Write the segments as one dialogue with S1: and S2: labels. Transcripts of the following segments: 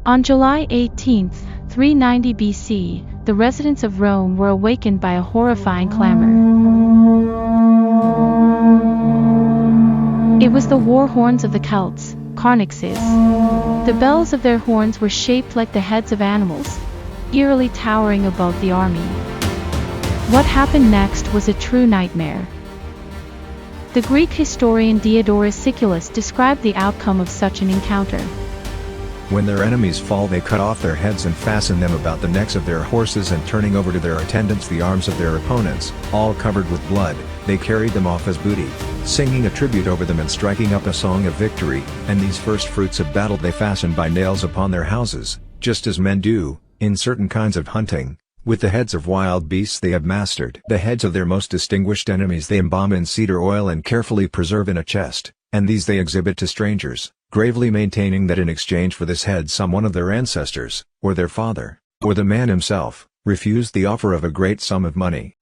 S1: On July 18, 390 BC, the residents of Rome were awakened by a horrifying clamor. It was the war horns of the Celts, Carnixes. The bells of their horns were shaped like the heads of animals, eerily towering above the army. What happened next was a true nightmare. The Greek historian Diodorus Siculus described the outcome of such an encounter.
S2: When their enemies fall, they cut off their heads and fasten them about the necks of their horses, and turning over to their attendants the arms of their opponents, all covered with blood, they carried them off as booty, singing a tribute over them and striking up a song of victory, and these first fruits of battle they fastened by nails upon their houses, just as men do, in certain kinds of hunting, with the heads of wild beasts they have mastered. The heads of their most distinguished enemies they embalm in cedar oil and carefully preserve in a chest, and these they exhibit to strangers, gravely maintaining that in exchange for this head some one of their ancestors, or their father, or the man himself, refused the offer of a great sum of money.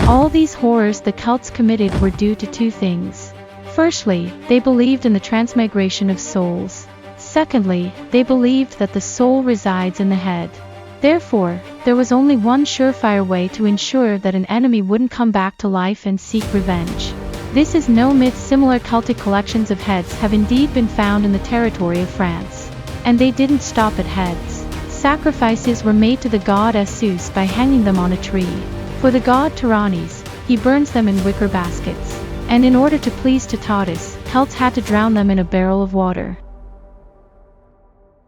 S1: All these horrors the Celts committed were due to two things. Firstly, they believed in the transmigration of souls. Secondly, they believed that the soul resides in the head. Therefore, there was only one surefire way to ensure that an enemy wouldn't come back to life and seek revenge. This is no myth. Similar Celtic collections of heads have indeed been found in the territory of France. And they didn't stop at heads. Sacrifices were made to the god Zeus by hanging them on a tree. For the god Tyrannes, he burns them in wicker baskets. And in order to please Titatus, Celts had to drown them in a barrel of water.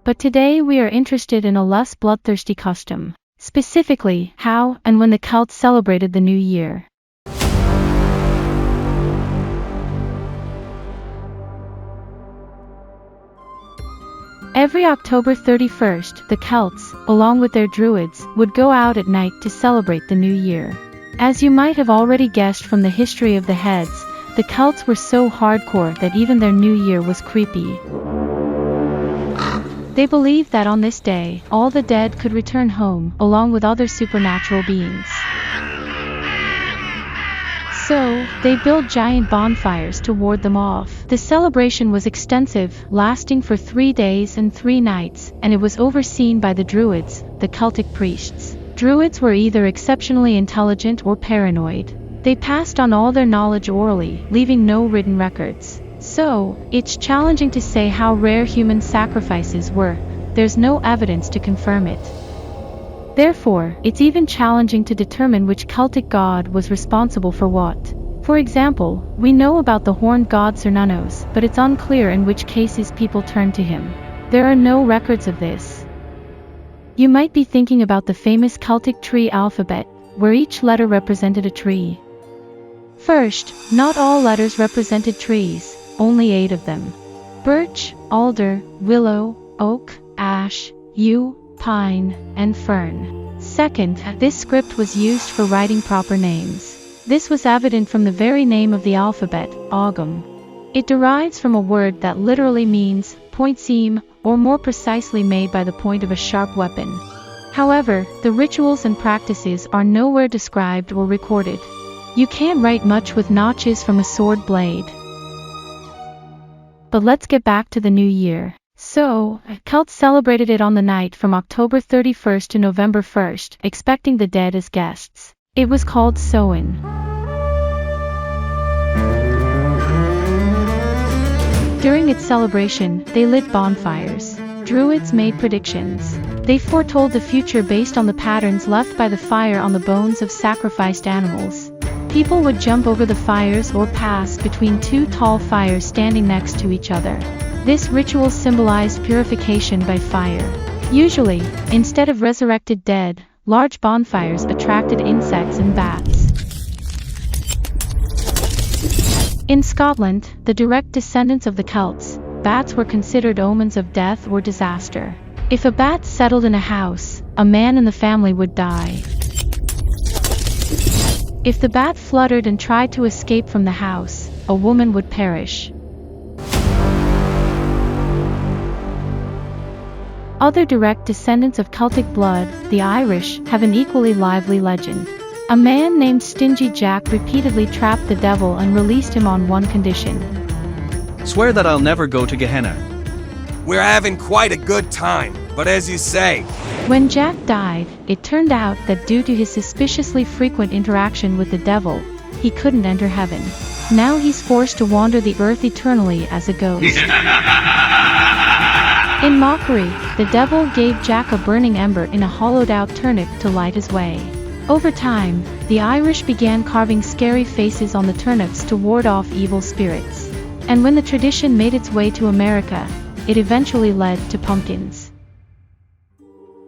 S1: But today we are interested in a less bloodthirsty custom. Specifically, how and when the Celts celebrated the New Year. Every October 31st, the Celts, along with their Druids, would go out at night to celebrate the New Year. As you might have already guessed from the history of the heads, the Celts were so hardcore that even their New Year was creepy. They believed that on this day, all the dead could return home, along with other supernatural beings. So, they built giant bonfires to ward them off. The celebration was extensive, lasting for 3 days and 3 nights, and it was overseen by the Druids, the Celtic priests. Druids were either exceptionally intelligent or paranoid. They passed on all their knowledge orally, leaving no written records. So, it's challenging to say how rare human sacrifices were. There's no evidence to confirm it. Therefore, it's even challenging to determine which Celtic god was responsible for what. For example, we know about the horned god Cernunnos, but it's unclear in which cases people turned to him. There are no records of this. You might be thinking about the famous Celtic tree alphabet, where each letter represented a tree. First, not all letters represented trees, only 8 of them. Birch, alder, willow, oak, ash, yew, pine, and fern. Second, this script was used for writing proper names. This was evident from the very name of the alphabet, Ogham. It derives from a word that literally means point seam, or more precisely made by the point of a sharp weapon. However, the rituals and practices are nowhere described or recorded. You can't write much with notches from a sword blade. But let's get back to the New Year. So, Celts celebrated it on the night from October 31st to November 1st, expecting the dead as guests. It was called Samhain. During its celebration, they lit bonfires. Druids made predictions. They foretold the future based on the patterns left by the fire on the bones of sacrificed animals. People would jump over the fires or pass between 2 tall fires standing next to each other. This ritual symbolized purification by fire. Usually, instead of resurrected dead, large bonfires attracted insects and bats. In Scotland, the direct descendants of the Celts, bats were considered omens of death or disaster. If a bat settled in a house, a man in the family would die. If the bat fluttered and tried to escape from the house, a woman would perish. Other direct descendants of Celtic blood, the Irish, have an equally lively legend. A man named Stingy Jack repeatedly trapped the devil and released him on one condition.
S3: Swear that I'll never go to Gehenna.
S4: We're having quite a good time, but as you say,
S1: When Jack died, it turned out that due to his suspiciously frequent interaction with the devil, he couldn't enter heaven. Now he's forced to wander the earth eternally as a ghost. In mockery, the devil gave Jack a burning ember in a hollowed-out turnip to light his way. Over time, the Irish began carving scary faces on the turnips to ward off evil spirits. And when the tradition made its way to America, it eventually led to pumpkins.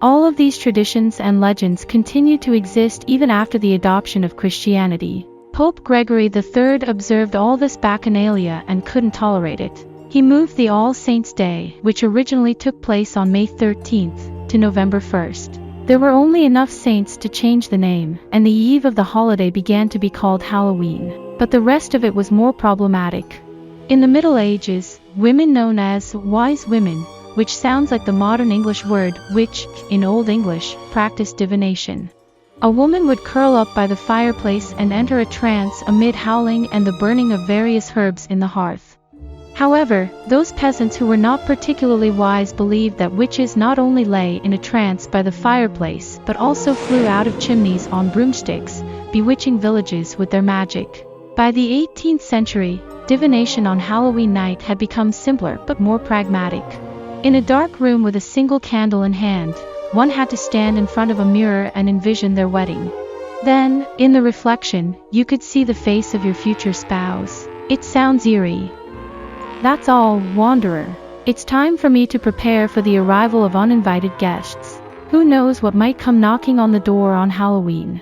S1: All of these traditions and legends continue to exist even after the adoption of Christianity. Pope Gregory III observed all this bacchanalia and couldn't tolerate it. He moved the All Saints' Day, which originally took place on May 13th, to November 1st. There were only enough saints to change the name, and the eve of the holiday began to be called Halloween. But the rest of it was more problematic. In the Middle Ages, women known as wise women, which sounds like the modern English word witch, in Old English, practiced divination. A woman would curl up by the fireplace and enter a trance amid howling and the burning of various herbs in the hearth. However, those peasants who were not particularly wise believed that witches not only lay in a trance by the fireplace but also flew out of chimneys on broomsticks, bewitching villages with their magic. By the 18th century, divination on Halloween night had become simpler but more pragmatic. In a dark room with a single candle in hand, one had to stand in front of a mirror and envision their wedding. Then, in the reflection, you could see the face of your future spouse. It sounds eerie. That's all, wanderer. It's time for me to prepare for the arrival of uninvited guests. Who knows what might come knocking on the door on Halloween?